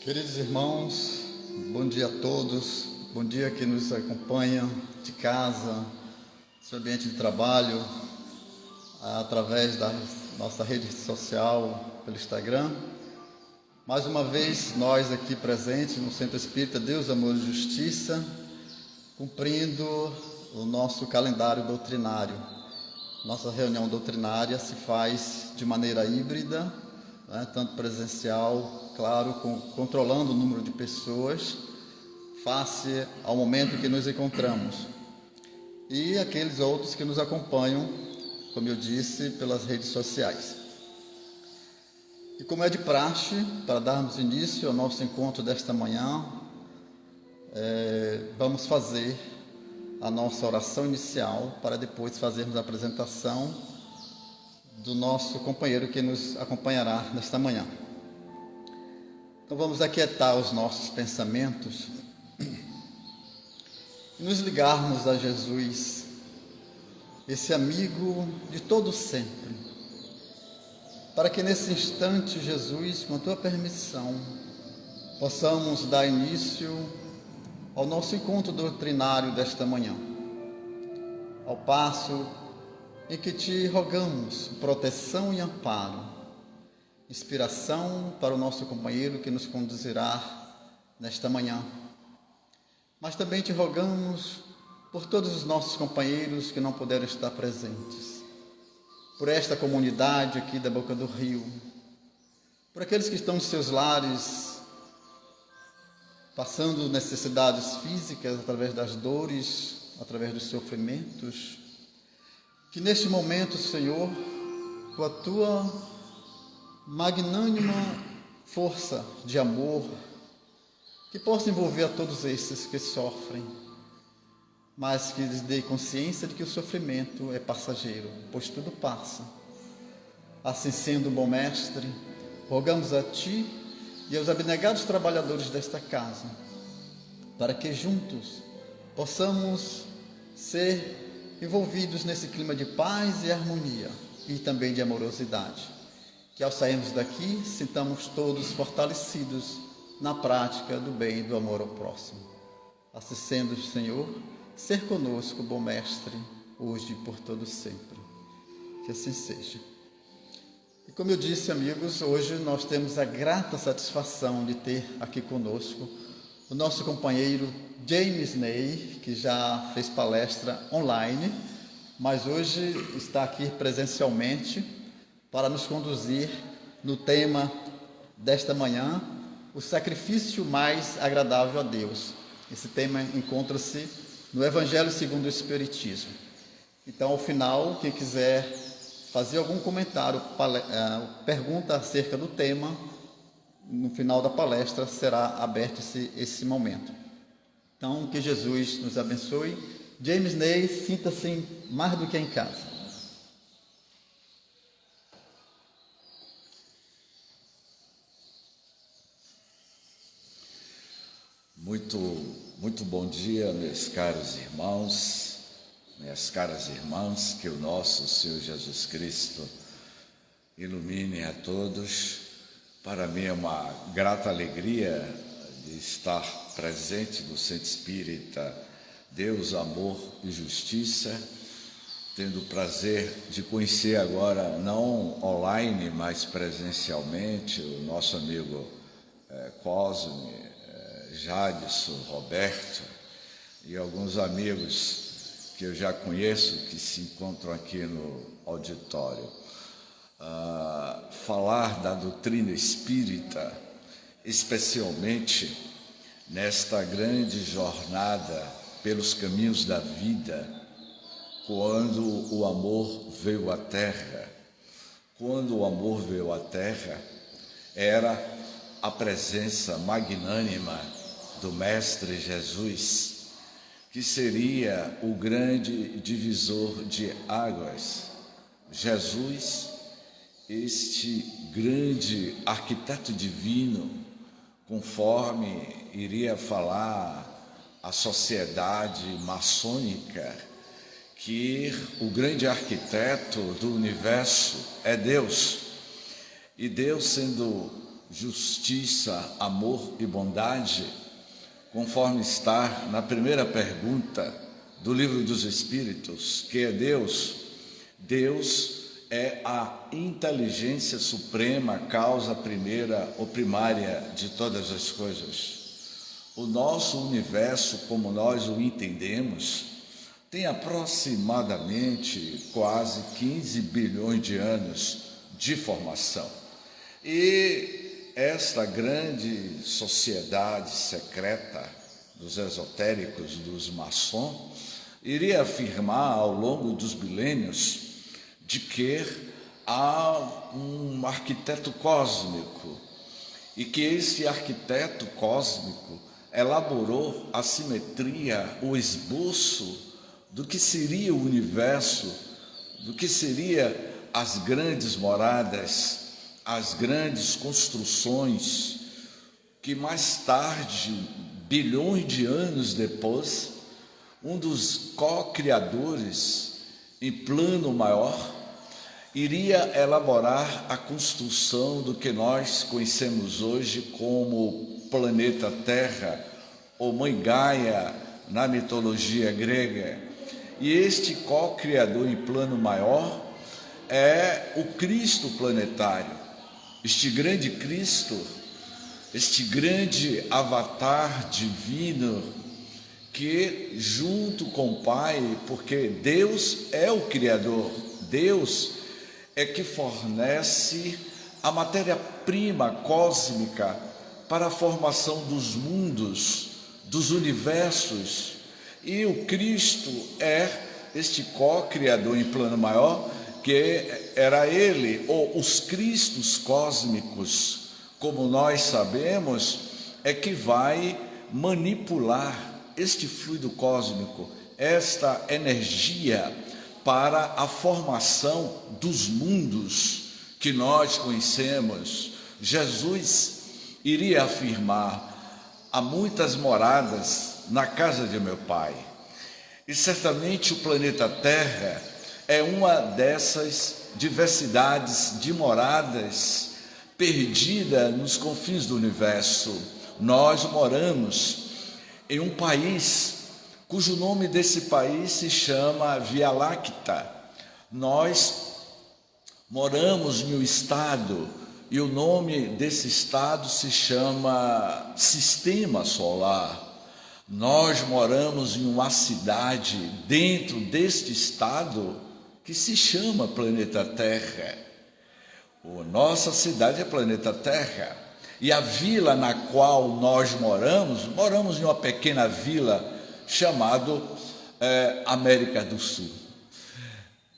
Queridos irmãos, bom dia a todos, bom dia que nos acompanham de casa, seu ambiente de trabalho, através da nossa rede social, pelo Instagram. Mais uma vez, nós aqui presentes no Centro Espírita Deus, Amor e Justiça, cumprindo o nosso calendário doutrinário. Nossa reunião doutrinária se faz de maneira híbrida, tanto presencial, claro, controlando o número de pessoas, face ao momento que nos encontramos. E aqueles outros que nos acompanham, como eu disse, pelas redes sociais. E como é de praxe, para darmos início ao nosso encontro desta manhã, vamos fazer a nossa oração inicial, para depois fazermos a apresentação do nosso companheiro que nos acompanhará nesta manhã. Então vamos aquietar os nossos pensamentos e nos ligarmos a Jesus, esse amigo de todo sempre, para que nesse instante, Jesus, com a tua permissão, possamos dar início ao nosso encontro doutrinário desta manhã, ao passo em que te rogamos proteção e amparo, inspiração para o nosso companheiro que nos conduzirá nesta manhã. Mas também te rogamos por todos os nossos companheiros que não puderam estar presentes, por esta comunidade aqui da Boca do Rio, por aqueles que estão em seus lares, passando necessidades físicas através das dores, através dos sofrimentos. Que neste momento, Senhor, com a tua magnânima força de amor, que possa envolver a todos esses que sofrem, mas que lhes dê consciência de que o sofrimento é passageiro, pois tudo passa. Assim sendo, bom Mestre, rogamos a Ti e aos abnegados trabalhadores desta casa, para que juntos possamos ser envolvidos nesse clima de paz e harmonia e também de amorosidade, que ao sairmos daqui sintamos todos fortalecidos na prática do bem e do amor ao próximo. Assim sendo, Senhor, ser conosco, bom Mestre, hoje e por todo sempre. Que assim seja. E como eu disse, amigos, hoje nós temos a grata satisfação de ter aqui conosco o nosso companheiro James Ney, que já fez palestra online, mas hoje está aqui presencialmente para nos conduzir no tema desta manhã, o sacrifício mais agradável a Deus. Esse tema encontra-se no Evangelho segundo o Espiritismo. Então, ao final, quem quiser fazer algum comentário, pergunta acerca do tema, no final da palestra será aberto esse momento. Então, que Jesus nos abençoe. James Ney, sinta-se mais do que em casa. Muito bom dia, meus caros irmãos, minhas caras irmãs, que o nosso Senhor Jesus Cristo ilumine a todos. Para mim é uma grata alegria de estar presente no Centro Espírita Deus, Amor e Justiça, tendo o prazer de conhecer agora, não online, mas presencialmente, o nosso amigo Cosme, Jadson, Roberto e alguns amigos que eu já conheço que se encontram aqui no auditório. Falar da doutrina espírita, especialmente nesta grande jornada pelos caminhos da vida, quando o amor veio à Terra. Quando o amor veio à Terra, era a presença magnânima do Mestre Jesus, que seria o grande divisor de águas. Jesus, este grande arquiteto divino, conforme iria falar a sociedade maçônica, que o grande arquiteto do universo é Deus. E Deus, sendo justiça, amor e bondade, conforme está na primeira pergunta do Livro dos Espíritos, que é Deus. Deus é a inteligência suprema, causa primeira ou primária de todas as coisas. O nosso universo, como nós o entendemos, tem aproximadamente quase 15 bilhões de anos de formação. E esta grande sociedade secreta dos esotéricos, dos maçons, iria afirmar ao longo dos milênios de que há um arquiteto cósmico e que esse arquiteto cósmico elaborou a simetria, o esboço do que seria o universo, do que seria as grandes moradas, as grandes construções, que mais tarde, bilhões de anos depois, um dos co-criadores em plano maior iria elaborar a construção do que nós conhecemos hoje como planeta Terra, ou Mãe Gaia na mitologia grega. E este co-criador em plano maior é o Cristo planetário, este grande Cristo, este grande avatar divino que junto com o Pai, porque Deus é o Criador, Deus é que fornece a matéria-prima cósmica para a formação dos mundos, dos universos, e o Cristo é este co-criador em plano maior, que era ele, ou os Cristos cósmicos, como nós sabemos, é que vai manipular este fluido cósmico, esta energia para a formação dos mundos que nós conhecemos. Jesus iria afirmar: há muitas moradas na casa de meu Pai. E certamente o planeta Terra é uma dessas diversidades de moradas perdida nos confins do universo. Nós moramos em um país cujo nome desse país se chama Via Láctea. Nós moramos em um estado e o nome desse estado se chama Sistema Solar. Nós moramos em uma cidade dentro deste estado que se chama Planeta Terra. A nossa cidade é Planeta Terra. E a vila na qual nós moramos em uma pequena vila chamada América do Sul.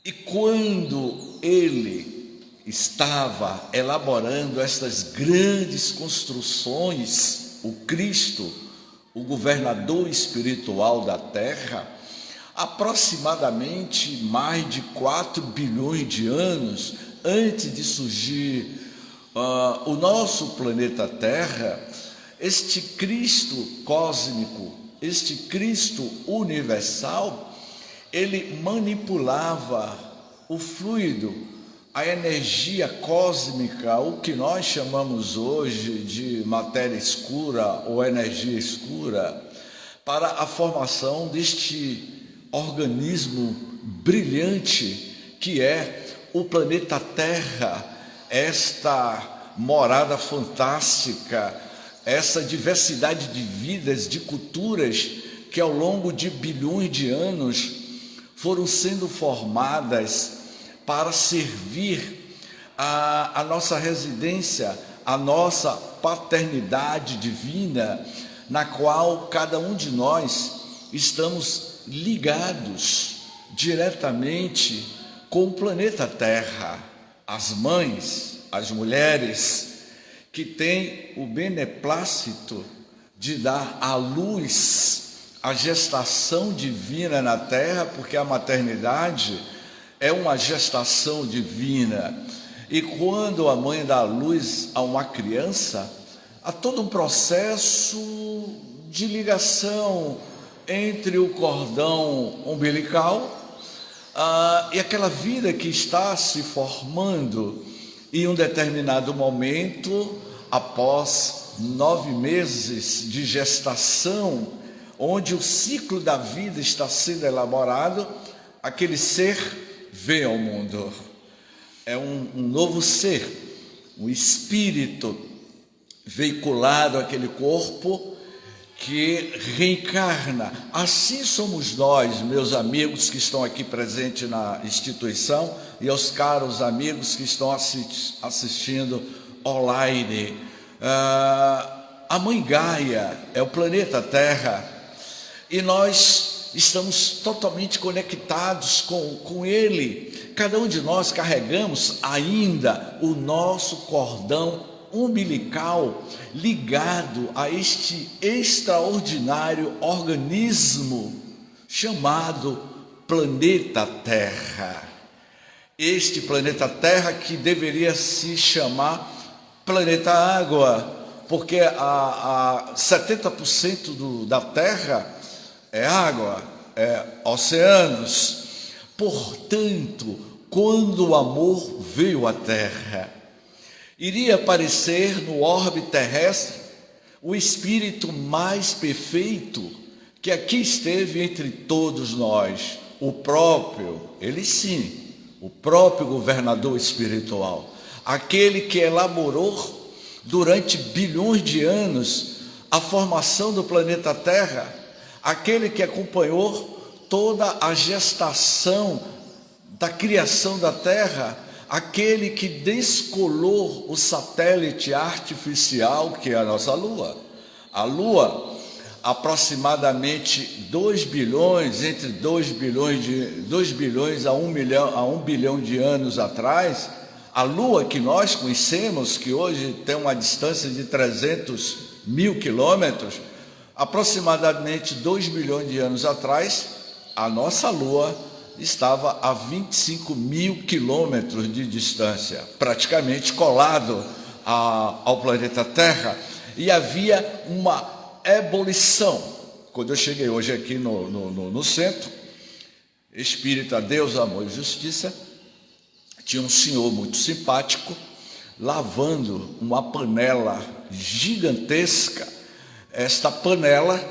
E quando ele estava elaborando estas grandes construções, o Cristo, o governador espiritual da Terra, aproximadamente mais de 4 bilhões de anos antes de surgir o nosso planeta Terra, este Cristo cósmico, este Cristo universal, ele manipulava o fluido, a energia cósmica, o que nós chamamos hoje de matéria escura ou energia escura, para a formação deste organismo brilhante que é o planeta Terra, esta morada fantástica, essa diversidade de vidas, de culturas que ao longo de bilhões de anos foram sendo formadas para servir a nossa residência, a nossa paternidade divina, na qual cada um de nós estamos ligados diretamente com o planeta Terra. As mães, as mulheres que têm o beneplácito de dar à luz a gestação divina na Terra, porque a maternidade é uma gestação divina. E quando a mãe dá à luz a uma criança, há todo um processo de ligação entre o cordão umbilical e aquela vida que está se formando. Em um determinado momento, após 9 meses de gestação, onde o ciclo da vida está sendo elaborado, aquele ser veio ao mundo. É um novo ser, um espírito veiculado àquele corpo que reencarna. Assim somos nós, meus amigos que estão aqui presentes na instituição, e aos caros amigos que estão assistindo online. A Mãe Gaia é o planeta Terra, e nós estamos totalmente conectados com ele. Cada um de nós carregamos ainda o nosso cordão umbilical ligado a este extraordinário organismo chamado planeta Terra. Este planeta Terra que deveria se chamar planeta Água, porque 70% da Terra é água, é oceanos. Portanto, quando o amor veio à Terra, iria aparecer no orbe terrestre o espírito mais perfeito que aqui esteve entre todos nós, o próprio, ele sim, o próprio governador espiritual, aquele que elaborou durante bilhões de anos a formação do planeta Terra, aquele que acompanhou toda a gestação da criação da Terra, aquele que descolou o satélite artificial que é a nossa Lua. A Lua, aproximadamente 2 bilhões, entre 2 bilhões a 1 bilhão de anos atrás, a Lua que nós conhecemos, que hoje tem uma distância de 300 mil quilômetros, aproximadamente 2 bilhões de anos atrás, a nossa Lua estava a 25 mil quilômetros de distância, praticamente colado ao planeta Terra, e havia uma ebulição. Quando eu cheguei hoje aqui no centro espírita Deus, Amor e Justiça, tinha um senhor muito simpático lavando uma panela gigantesca. Esta panela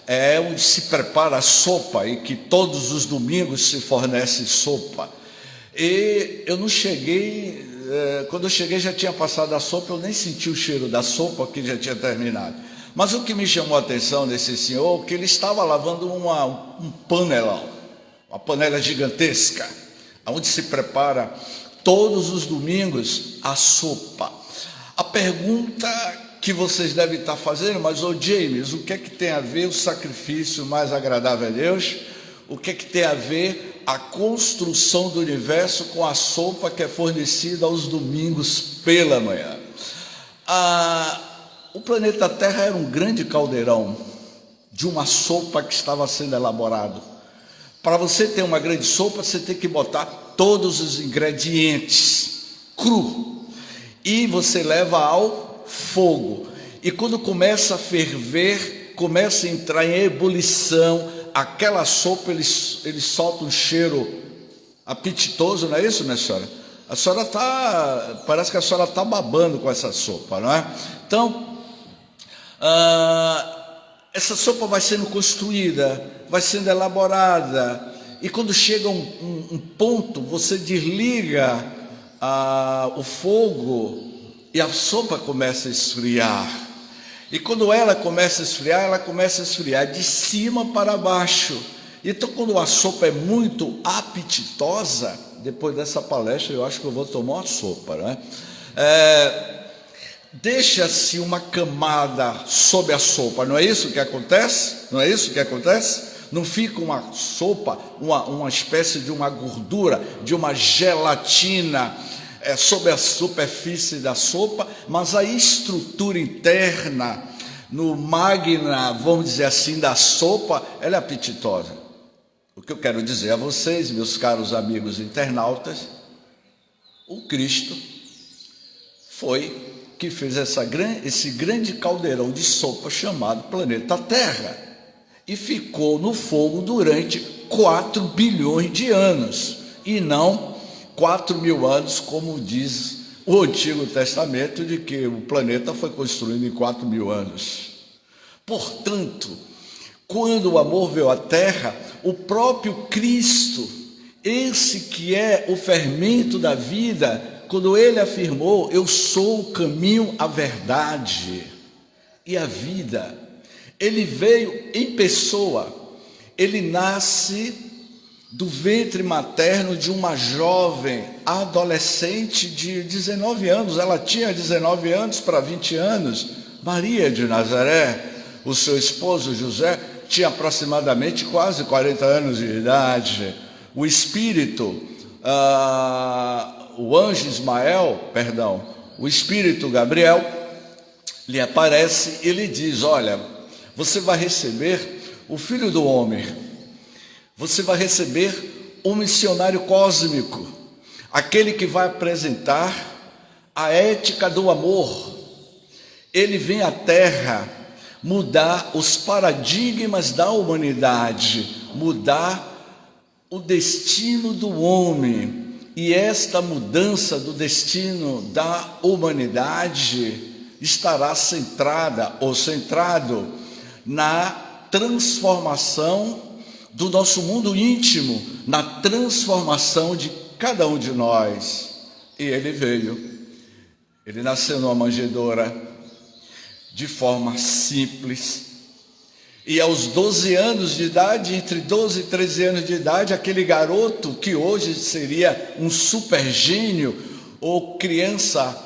é onde se prepara a sopa e que todos os domingos se fornece sopa. E eu não cheguei, quando eu cheguei já tinha passado a sopa, eu nem senti o cheiro da sopa, que já tinha terminado. Mas o que me chamou a atenção desse senhor, que ele estava lavando um panelão, uma panela gigantesca, onde se prepara todos os domingos a sopa. A pergunta que vocês devem estar fazendo, mas James, o que é que tem a ver o sacrifício mais agradável a Deus? O que é que tem a ver a construção do universo com a sopa que é fornecida aos domingos pela manhã? O planeta Terra era um grande caldeirão de uma sopa que estava sendo elaborado. Para você ter uma grande sopa, você tem que botar todos os ingredientes cru e você leva ao fogo. E quando começa a ferver, começa a entrar em ebulição, aquela sopa, ele solta um cheiro apetitoso, não é isso, minha senhora? A senhora parece que a senhora está babando com essa sopa, não é? Então, essa sopa vai sendo construída, vai sendo elaborada, e quando chega um ponto, você desliga o fogo e a sopa começa a esfriar. E quando ela começa a esfriar de cima para baixo. Então, quando a sopa é muito apetitosa, depois dessa palestra eu acho que eu vou tomar uma sopa, né? Deixa-se uma camada sobre a sopa, não é isso que acontece? Não é isso que acontece? Não fica uma sopa, uma espécie de uma gordura, de uma gelatina sobre a superfície da sopa, mas a estrutura interna, no magna, vamos dizer assim, da sopa, ela é apetitosa. O que eu quero dizer a vocês, meus caros amigos internautas, o Cristo foi que fez esse grande caldeirão de sopa chamado planeta Terra e ficou no fogo durante 4 bilhões de anos e não 4 mil anos, como diz o Antigo Testamento de que o planeta foi construído em 4.000 anos. Portanto, quando o amor veio à Terra, o próprio Cristo, esse que é o fermento da vida, quando ele afirmou: eu sou o caminho, a verdade e a vida, ele veio em pessoa. Ele nasce do ventre materno de uma jovem adolescente de 19 anos, ela tinha 19 anos para 20 anos, Maria de Nazaré. O seu esposo José tinha aproximadamente quase 40 anos de idade. O Espírito, o anjo o Espírito Gabriel lhe aparece e lhe diz: olha, você vai receber o Filho do Homem, você vai receber um missionário cósmico, aquele que vai apresentar a ética do amor. Ele vem à Terra mudar os paradigmas da humanidade, mudar o destino do homem. E esta mudança do destino da humanidade estará centrado na transformação do nosso mundo íntimo, na transformação de cada um de nós. E ele veio, ele nasceu numa manjedoura, de forma simples, e aos 12 anos de idade, entre 12 e 13 anos de idade, aquele garoto que hoje seria um super gênio, ou criança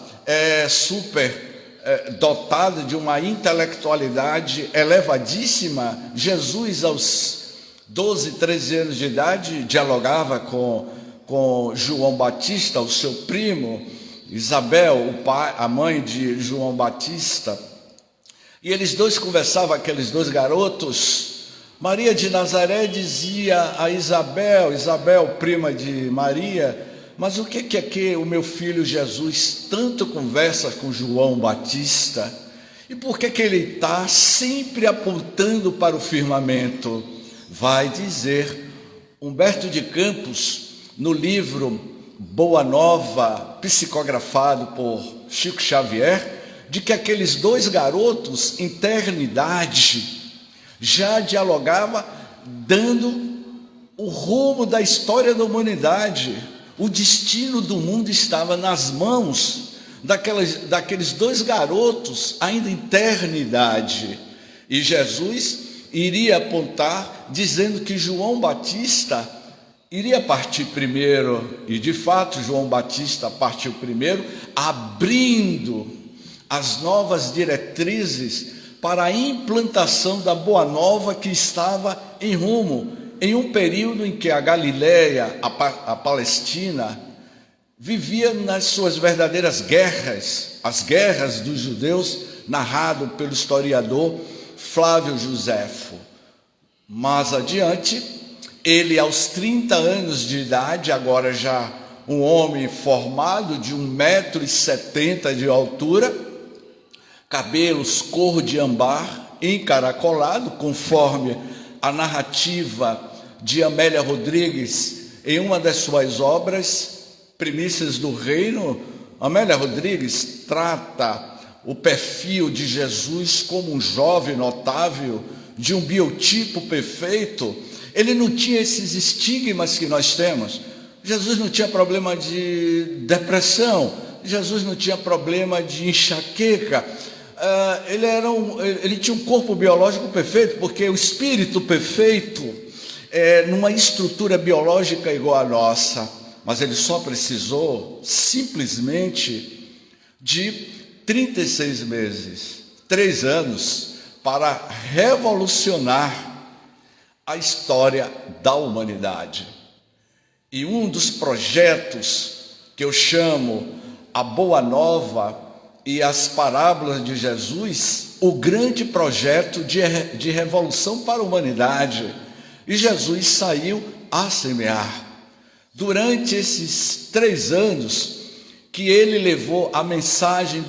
dotada de uma intelectualidade elevadíssima, Jesus aos 12, 13 anos de idade dialogava com João Batista, o seu primo, Isabel, a mãe de João Batista, e eles dois conversavam, aqueles dois garotos. Maria de Nazaré dizia a Isabel, prima de Maria: mas o que é que o meu filho Jesus tanto conversa com João Batista? E por que ele está sempre apontando para o firmamento? Vai dizer Humberto de Campos, no livro Boa Nova, psicografado por Chico Xavier, de que aqueles dois garotos, em eternidade, já dialogava, dando o rumo da história da humanidade. O destino do mundo estava nas mãos daqueles dois garotos, ainda em eternidade. E Jesus iria apontar, dizendo que João Batista iria partir primeiro, e de fato João Batista partiu primeiro, abrindo as novas diretrizes para a implantação da Boa Nova, que estava em rumo, em um período em que a Galileia, a Palestina, vivia nas suas verdadeiras guerras, as guerras dos judeus, narrado pelo historiador Flávio Joséfo. Mais adiante, ele aos 30 anos de idade, agora já um homem formado de 1,70 m de altura, cabelos cor de âmbar, encaracolado, conforme a narrativa de Amélia Rodrigues em uma das suas obras, Primícias do Reino. Amélia Rodrigues trata o perfil de Jesus como um jovem notável, de um biotipo perfeito. Ele não tinha esses estigmas que nós temos. Jesus não tinha problema de depressão, Jesus não tinha problema de enxaqueca. Ele tinha um corpo biológico perfeito, porque o espírito perfeito numa estrutura biológica igual à nossa, mas ele só precisou simplesmente de 36 meses, 3 anos, para revolucionar a história da humanidade. E um dos projetos que eu chamo a Boa Nova e as parábolas de Jesus, o grande projeto de revolução para a humanidade. E Jesus saiu a semear. Durante esses 3 anos que ele levou a mensagem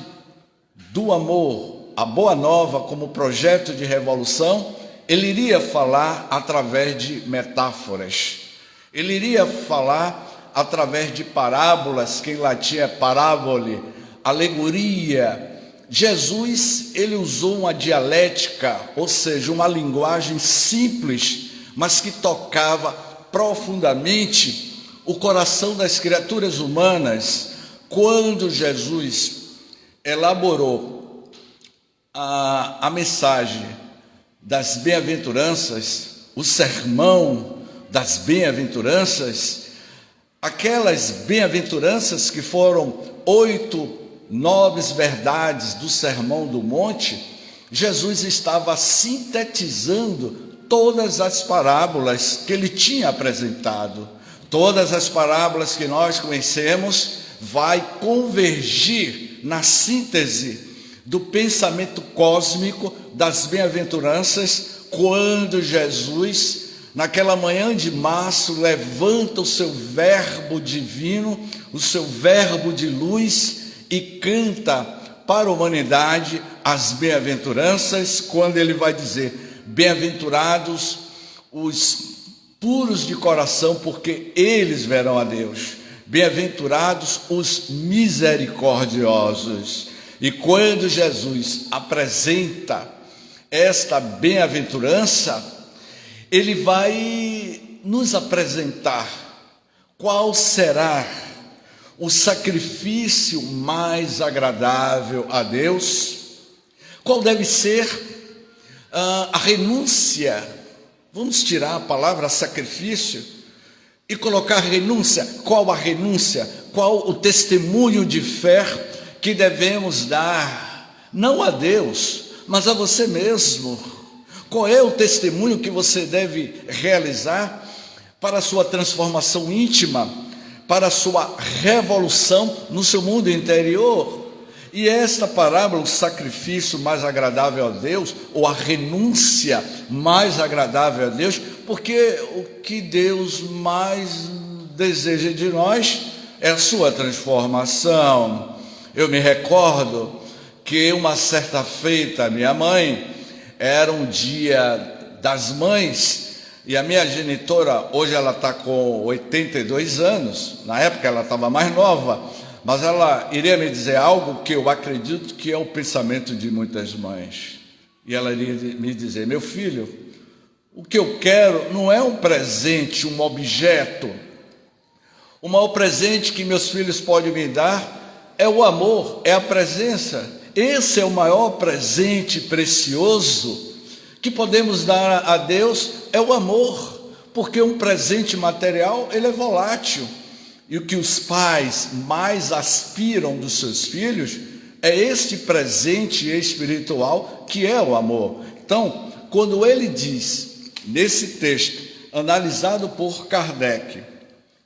do amor, a Boa Nova como projeto de revolução, ele iria falar através de metáforas. Ele iria falar através de parábolas, que em latim é parábole, alegoria. Jesus, ele usou uma dialética, ou seja, uma linguagem simples, mas que tocava profundamente o coração das criaturas humanas. Quando Jesus elaborou a mensagem das bem-aventuranças, o sermão das bem-aventuranças, aquelas bem-aventuranças que foram 8 nobres verdades do Sermão do Monte, Jesus estava sintetizando todas as parábolas que ele tinha apresentado. Todas as parábolas que nós conhecemos vai convergir na síntese do pensamento cósmico das bem-aventuranças, quando Jesus, naquela manhã de março, levanta o seu verbo divino, o seu verbo de luz, e canta para a humanidade as bem-aventuranças, quando ele vai dizer: bem-aventurados os puros de coração, porque eles verão a Deus. Bem-aventurados os misericordiosos. E quando Jesus apresenta esta bem-aventurança, ele vai nos apresentar qual será o sacrifício mais agradável a Deus, qual deve ser a renúncia. Vamos tirar a palavra sacrifício e colocar renúncia. Qual a renúncia? Qual o testemunho de fé que devemos dar, não a Deus, mas a você mesmo? Qual é o testemunho que você deve realizar para a sua transformação íntima, para a sua revolução no seu mundo interior? E esta parábola, o sacrifício mais agradável a Deus, ou a renúncia mais agradável a Deus, porque o que Deus mais deseja de nós é a sua transformação. Eu me recordo que uma certa feita, minha mãe, era um dia das mães, e a minha genitora, hoje ela está com 82 anos, na época ela estava mais nova, mas ela iria me dizer algo que eu acredito que é o pensamento de muitas mães. E ela iria me dizer: meu filho, o que eu quero não é um presente, um objeto. O maior presente que meus filhos podem me dar é o amor, é a presença. Esse é o maior presente precioso que podemos dar a Deus, é o amor, porque um presente material, ele é volátil. E o que os pais mais aspiram dos seus filhos é este presente espiritual que é o amor. Então, quando ele diz, nesse texto, analisado por Kardec,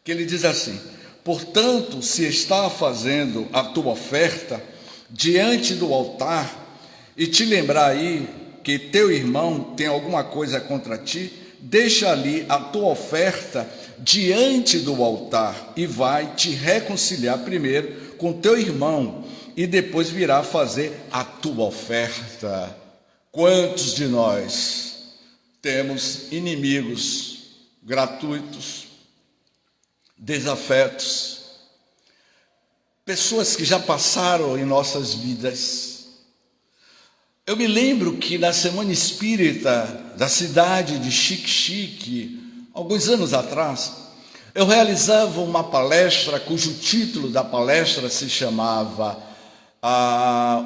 que ele diz assim: portanto, se está fazendo a tua oferta diante do altar e te lembrar aí que teu irmão tem alguma coisa contra ti, deixa ali a tua oferta diante do altar e vai te reconciliar primeiro com teu irmão e depois virá fazer a tua oferta. Quantos de nós temos inimigos gratuitos, desafetos, pessoas que já passaram em nossas vidas? Eu me lembro que na Semana Espírita da cidade de Xique-Xique, alguns anos atrás, eu realizava uma palestra cujo título da palestra se chamava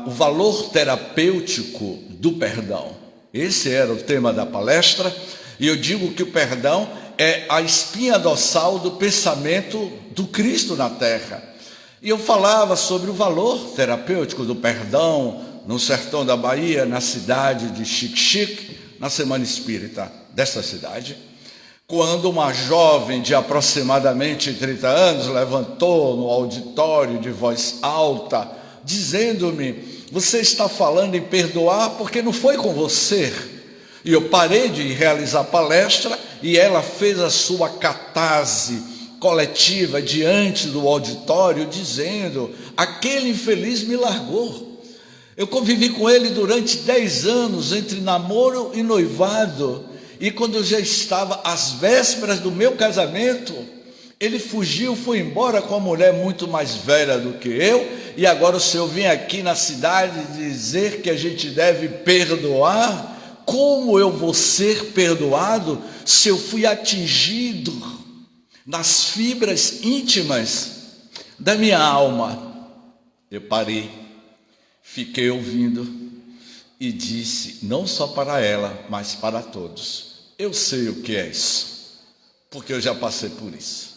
O Valor Terapêutico do Perdão. Esse era o tema da palestra, e eu digo que o perdão é a espinha dorsal do pensamento do Cristo na Terra. E eu falava sobre o valor terapêutico do perdão no sertão da Bahia, na cidade de Xique-Xique, na Semana Espírita dessa cidade, quando uma jovem de aproximadamente 30 anos levantou no auditório de voz alta, dizendo-me: você está falando em perdoar porque não foi com você. E eu parei de realizar a palestra e ela fez a sua catarse coletiva diante do auditório, dizendo: aquele infeliz me largou. Eu convivi com ele durante 10 anos, entre namoro e noivado, e quando eu já estava às vésperas do meu casamento, Ele fugiu, foi embora com uma mulher muito mais velha do que eu, e agora o senhor vem aqui na cidade dizer que a gente deve perdoar? Como eu vou ser perdoado se eu fui atingido nas fibras íntimas da minha alma? Eu parei, fiquei ouvindo e disse, não só para ela, mas para todos: eu sei o que é isso, porque eu já passei por isso.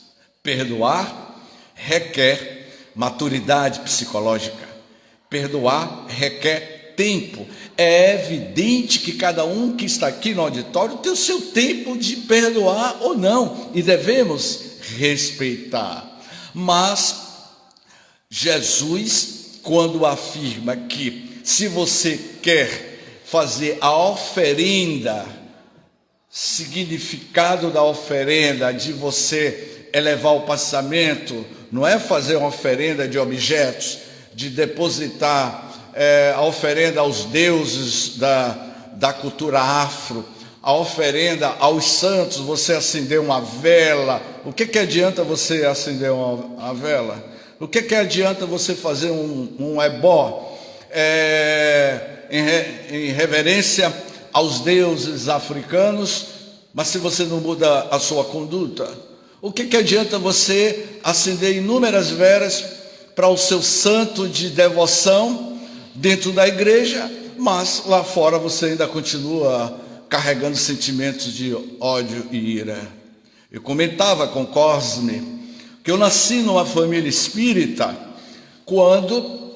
Perdoar requer maturidade psicológica. Perdoar requer tempo. É evidente que cada um que está aqui no auditório tem o seu tempo de perdoar ou não, e devemos respeitar. Mas Jesus, quando afirma que se você quer fazer a oferenda, significado da oferenda, de você elevar o passamento, não é fazer uma oferenda de objetos, de depositar a oferenda aos deuses da cultura afro, a oferenda aos santos, você acender uma vela. O que adianta você acender uma vela? O que adianta você fazer um ebó em reverência aos deuses africanos, mas se você não muda a sua conduta? O que adianta você acender inúmeras velas para o seu santo de devoção dentro da igreja, mas lá fora você ainda continua carregando sentimentos de ódio e ira? Eu comentava com Cosme que eu nasci numa família espírita quando,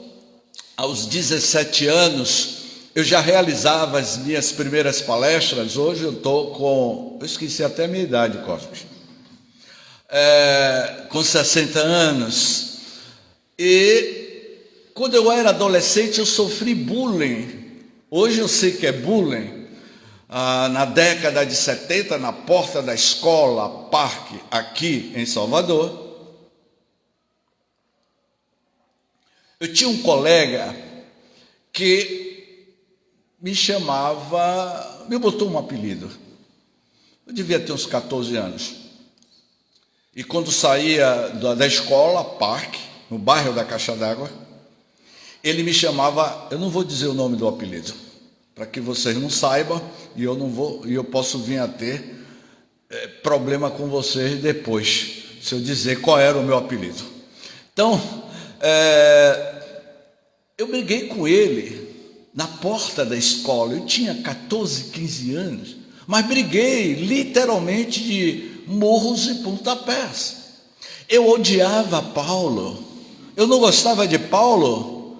aos 17 anos, eu já realizava as minhas primeiras palestras. Hoje eu esqueci até a minha idade, Cosme. Com 60 anos, e quando eu era adolescente eu sofri bullying. Hoje eu sei que é bullying. Na década de 70, na porta da escola Parque, aqui em Salvador, eu tinha um colega que me botou um apelido. Eu devia ter uns 14 anos. E quando saía da escola, Parque, no bairro da Caixa d'Água, ele me chamava, eu não vou dizer o nome do apelido, para que vocês não saibam, e eu posso vir a ter problema com vocês depois, se eu dizer qual era o meu apelido. Então, eu briguei com ele na porta da escola. Eu tinha 14, 15 anos, mas briguei literalmente de murros e pontapés. Eu odiava Paulo, eu não gostava de Paulo,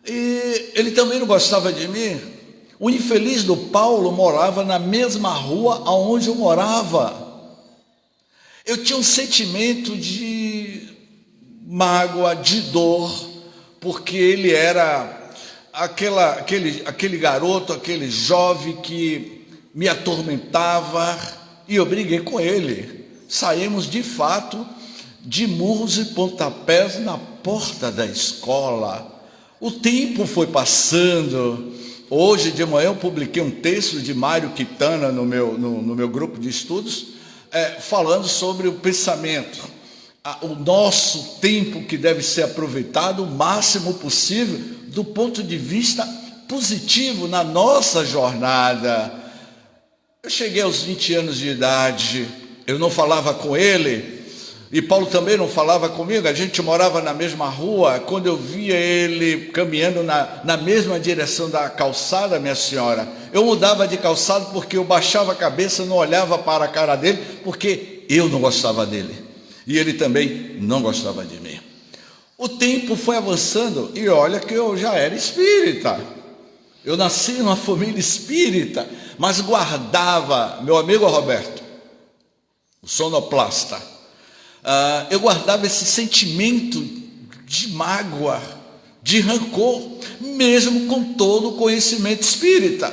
e ele também não gostava de mim. O infeliz do Paulo morava na mesma rua onde eu morava. Eu tinha um sentimento de mágoa, de dor, porque ele era aquele garoto, aquele jovem que me atormentava. E eu briguei com ele. Saímos de fato de murros e pontapés na porta da escola. O tempo foi passando. Hoje de manhã eu publiquei um texto de Mário Quintana no meu grupo de estudos, falando sobre o pensamento. O nosso tempo que deve ser aproveitado o máximo possível do ponto de vista positivo na nossa jornada. Eu cheguei aos 20 anos de idade, eu não falava com ele, e Paulo também não falava comigo. A gente morava na mesma rua. Quando eu via ele caminhando na mesma direção da calçada, minha senhora, eu mudava de calçada porque eu baixava a cabeça, não olhava para a cara dele, porque eu não gostava dele, e ele também não gostava de mim. O tempo foi avançando, e olha que eu já era espírita. Eu nasci numa família espírita, mas guardava, meu amigo Roberto, o sonoplasta, eu guardava esse sentimento de mágoa, de rancor, mesmo com todo o conhecimento espírita.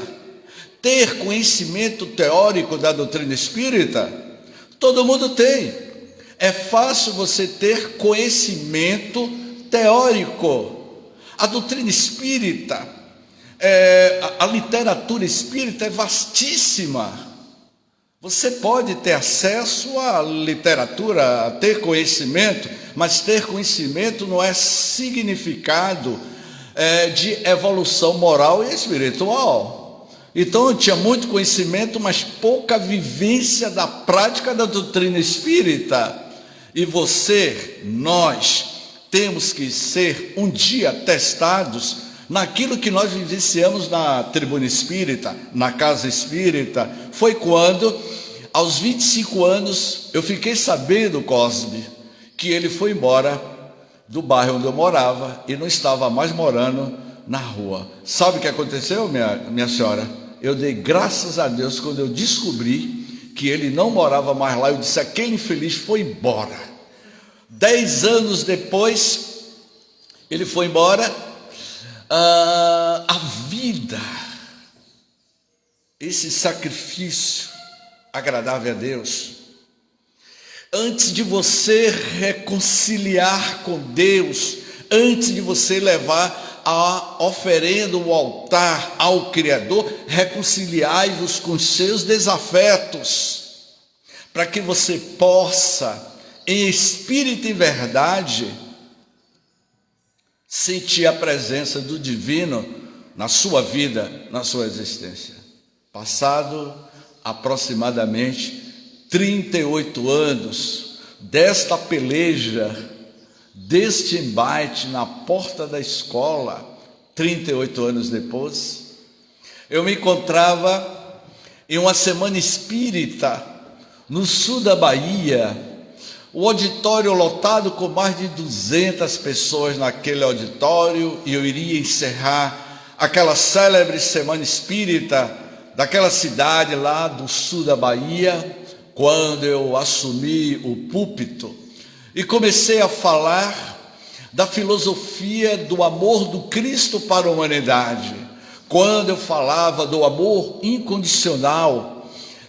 Ter conhecimento teórico da doutrina espírita, todo mundo tem. É fácil você ter conhecimento teórico. A doutrina espírita, a literatura espírita é vastíssima. Você pode ter acesso à literatura, a ter conhecimento, mas ter conhecimento não é significado de evolução moral e espiritual. Então eu tinha muito conhecimento, mas pouca vivência da prática da doutrina espírita. E você, nós, temos que ser um dia testados naquilo que nós vivenciamos na tribuna espírita, na casa espírita. Foi quando, aos 25 anos, eu fiquei sabendo, Cosme, que ele foi embora do bairro onde eu morava e não estava mais morando na rua. Sabe o que aconteceu, minha senhora? Eu dei graças a Deus quando eu descobri que ele não morava mais lá. Eu disse, aquele infeliz foi embora. 10 anos depois, ele foi embora. A vida, esse sacrifício agradável a Deus, antes de você reconciliar com Deus, antes de você levar a oferenda, o altar ao Criador, reconciliai-vos com seus desafetos, para que você possa, em espírito e verdade, sentir a presença do divino na sua vida, na sua existência. Passado aproximadamente 38 anos desta peleja, deste embate na porta da escola, 38 anos depois, eu me encontrava em uma semana espírita no sul da Bahia. O auditório lotado com mais de 200 pessoas naquele auditório, e eu iria encerrar aquela célebre semana espírita daquela cidade lá do sul da Bahia, quando eu assumi o púlpito e comecei a falar da filosofia do amor do Cristo para a humanidade. Quando eu falava do amor incondicional,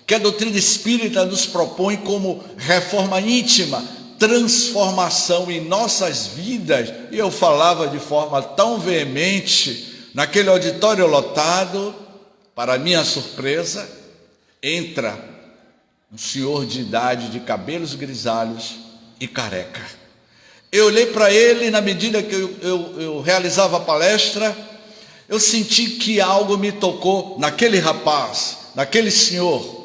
que a doutrina espírita nos propõe como reforma íntima, transformação em nossas vidas, e eu falava de forma tão veemente, naquele auditório lotado, para minha surpresa, entra um senhor de idade, de cabelos grisalhos e careca. Eu olhei para ele, e na medida que eu realizava a palestra, eu senti que algo me tocou naquele rapaz, naquele senhor.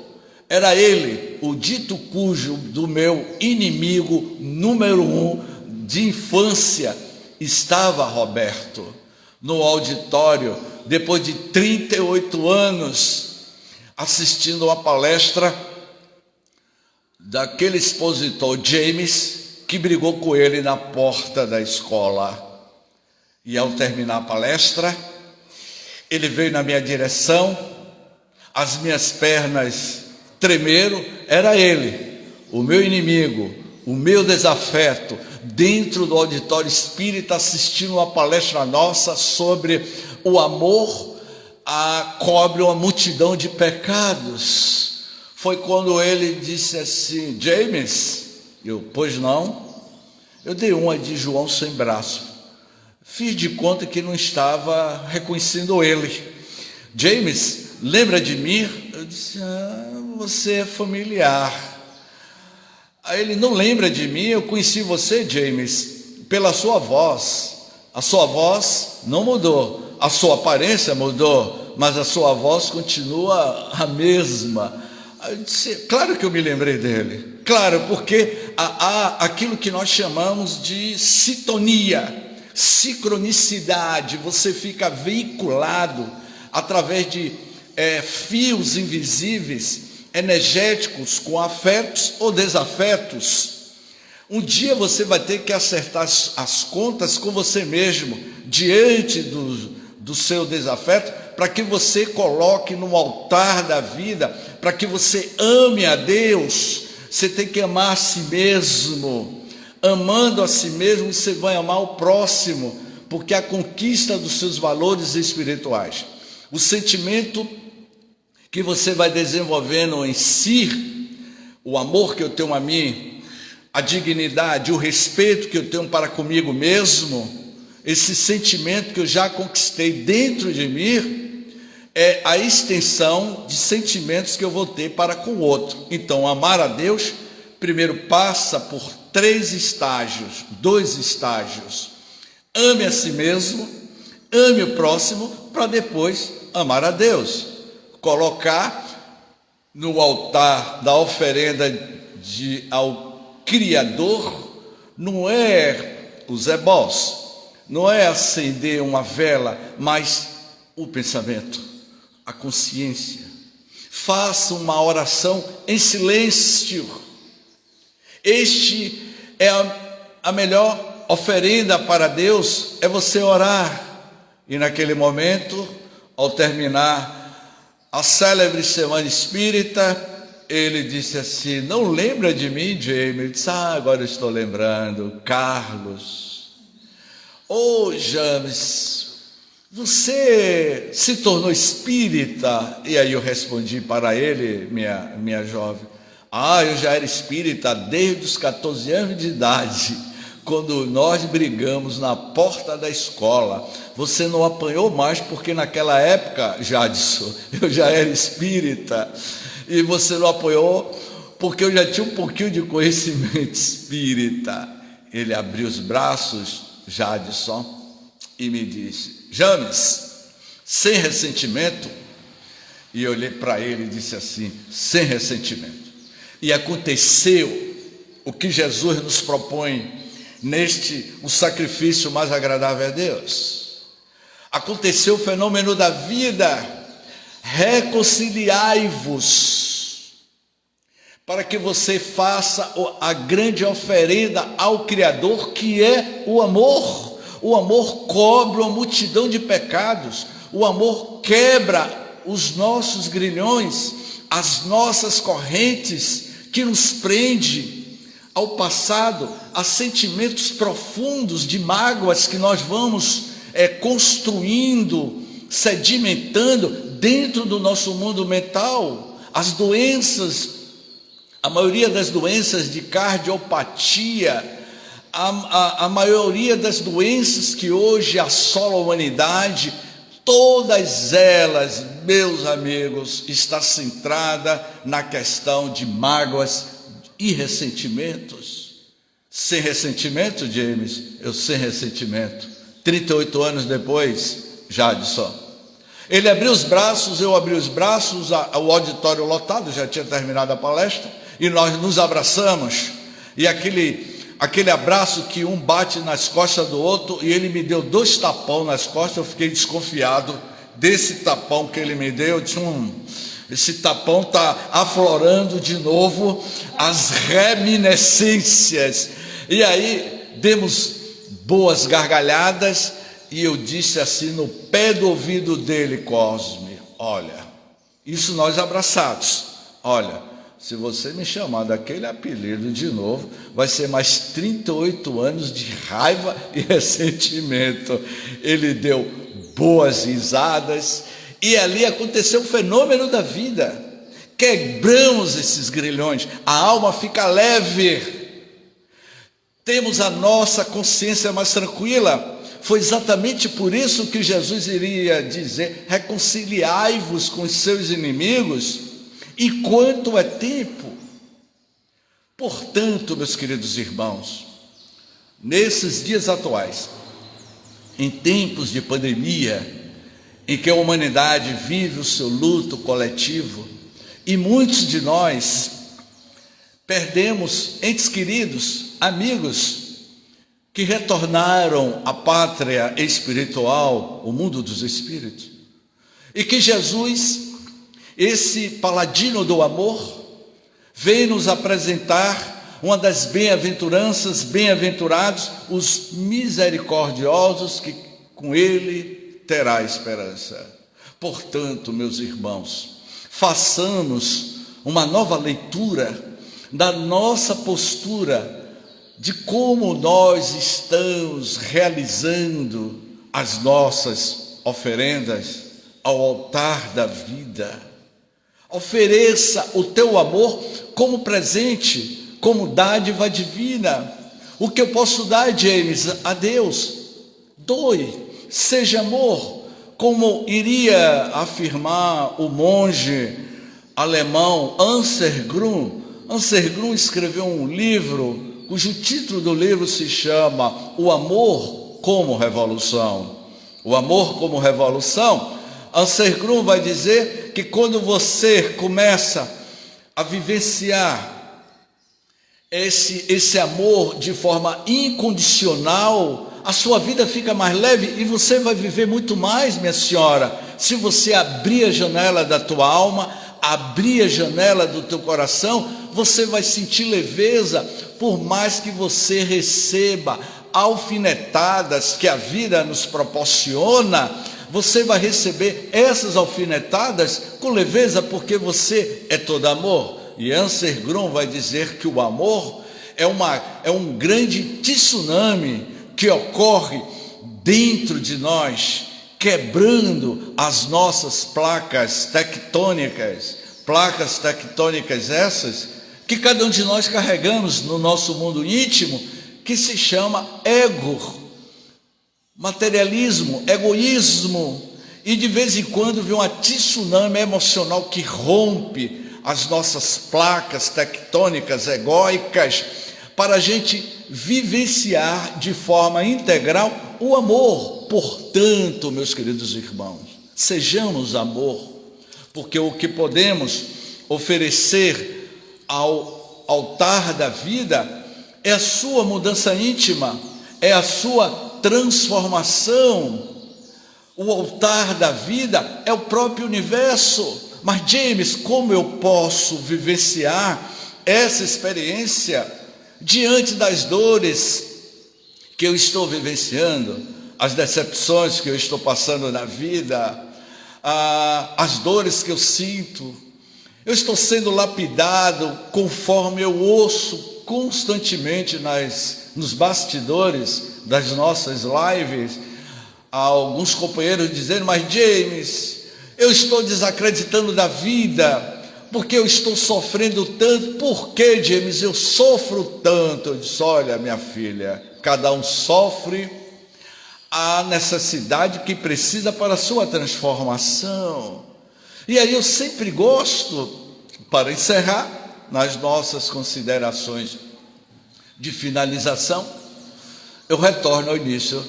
Era ele, o dito cujo do meu inimigo número 1 de infância estava Roberto, no auditório, depois de 38 anos, assistindo uma palestra daquele expositor James, que brigou com ele na porta da escola. E ao terminar a palestra, ele veio na minha direção, as minhas pernas tremeram. Era ele, o meu inimigo, o meu desafeto, dentro do auditório espírita, assistindo uma palestra nossa sobre o amor cobre uma multidão de pecados. Foi quando ele disse assim: James, eu, pois não? Eu dei uma de João sem braço, fiz de conta que não estava reconhecendo ele. James, lembra de mim? Eu disse: você é familiar. Aí ele: não lembra de mim? Eu conheci você, James, pela sua voz. A sua voz não mudou, a sua aparência mudou, mas a sua voz continua a mesma. Aí eu disse: claro que eu me lembrei dele. Claro, porque há aquilo que nós chamamos de sintonia, sincronicidade. Você fica veiculado através de fios invisíveis, energéticos, com afetos ou desafetos. Um dia você vai ter que acertar as contas com você mesmo, diante do seu desafeto, para que você coloque no altar da vida, para que você ame a Deus. Você tem que amar a si mesmo. Amando a si mesmo, você vai amar o próximo, porque a conquista dos seus valores espirituais, o sentimento que você vai desenvolvendo em si, o amor que eu tenho a mim, a dignidade, o respeito que eu tenho para comigo mesmo, esse sentimento que eu já conquistei dentro de mim, é a extensão de sentimentos que eu vou ter para com o outro. Então, amar a Deus, primeiro passa por 2 estágios. Ame a si mesmo, ame o próximo, para depois amar a Deus. Colocar no altar da oferenda ao Criador não é os ebós, não é acender uma vela, mas o pensamento, a consciência. Faça uma oração em silêncio. Este é a melhor oferenda para Deus, é você orar. E naquele momento, ao terminar a célebre Semana Espírita, ele disse assim: não lembra de mim, James? Ele disse: agora eu estou lembrando. Carlos, James, você se tornou espírita? E aí eu respondi para ele, minha jovem: eu já era espírita desde os 14 anos de idade, quando nós brigamos na porta da escola. Você não apanhou mais, porque naquela época, Jadson, eu já era espírita, e você não apanhou porque eu já tinha um pouquinho de conhecimento espírita. Ele abriu os braços, Jadson, e me disse: James, sem ressentimento. E eu olhei para ele e disse assim: sem ressentimento. E aconteceu o que Jesus nos propõe o sacrifício mais agradável a Deus. Aconteceu o fenômeno da vida. Reconciliai-vos, para que você faça a grande oferenda ao Criador, que é o amor. O amor cobre uma multidão de pecados. O amor quebra os nossos grilhões, as nossas correntes que nos prende ao passado, a sentimentos profundos de mágoas que nós vamos construindo, sedimentando dentro do nosso mundo mental. As doenças, a maioria das doenças de cardiopatia, a maioria das doenças que hoje assolam a humanidade, todas elas, meus amigos, está centrada na questão de mágoas e ressentimentos. Sem ressentimento, James, eu sem ressentimento. 38 anos depois, Jadson, ele abriu os braços, eu abri os braços, o auditório lotado, já tinha terminado a palestra, e nós nos abraçamos, e aquele abraço que um bate nas costas do outro, e ele me deu 2 tapões nas costas. Eu fiquei desconfiado desse tapão que ele me deu. Esse tapão está aflorando de novo as reminiscências. E aí demos boas gargalhadas, e eu disse assim no pé do ouvido dele: Cosme, olha, isso nós abraçados, olha, se você me chamar daquele apelido de novo, vai ser mais 38 anos de raiva e ressentimento. Ele deu boas risadas, e ali aconteceu o fenômeno da vida. Quebramos esses grilhões, a alma fica leve, temos a nossa consciência mais tranquila. Foi exatamente por isso que Jesus iria dizer: reconciliai-vos com os seus inimigos, enquanto é tempo. Portanto, meus queridos irmãos, nesses dias atuais, em tempos de pandemia, em que a humanidade vive o seu luto coletivo, e muitos de nós perdemos entes queridos, amigos, que retornaram à pátria espiritual, o mundo dos espíritos, e que Jesus, esse paladino do amor, vem nos apresentar uma das bem-aventuranças, bem-aventurados os misericordiosos, que com ele terá esperança. Portanto, meus irmãos, façamos uma nova leitura da nossa postura, de como nós estamos realizando as nossas oferendas ao altar da vida. Ofereça o teu amor como presente, como dádiva divina. O que eu posso dar, James, a Deus? Doe, seja amor, como iria afirmar o monge alemão Anser Grun. Anser Grun escreveu um livro cujo título do livro se chama O Amor como Revolução. O Amor como Revolução. Anser Grun vai dizer que quando você começa a vivenciar esse amor de forma incondicional, a sua vida fica mais leve e você vai viver muito mais, minha senhora, se você abrir a janela da tua alma, abrir a janela do teu coração, você vai sentir leveza, por mais que você receba alfinetadas que a vida nos proporciona, você vai receber essas alfinetadas com leveza, porque você é todo amor. E Anser Grun vai dizer que o amor é um grande tsunami que ocorre dentro de nós, quebrando as nossas placas tectônicas essas que cada um de nós carregamos no nosso mundo íntimo, que se chama ego, materialismo, egoísmo, e de vez em quando vem uma tsunami emocional que rompe as nossas placas tectônicas egóicas, para a gente vivenciar de forma integral o amor. Portanto, meus queridos irmãos, sejamos amor, porque o que podemos oferecer ao altar da vida é a sua mudança íntima, é a sua transformação. O altar da vida é o próprio universo. Mas James, como eu posso vivenciar essa experiência diante das dores que eu estou vivenciando, as decepções que eu estou passando na vida, as dores que eu sinto? Eu estou sendo lapidado conforme eu ouço constantemente nos bastidores das nossas lives, alguns companheiros dizendo: mas James, eu estou desacreditando da vida, porque eu estou sofrendo tanto. Por que, James, eu sofro tanto? Eu disse: olha, minha filha, cada um sofre a necessidade que precisa para a sua transformação. E aí eu sempre gosto, para encerrar, nas nossas considerações de finalização, eu retorno ao início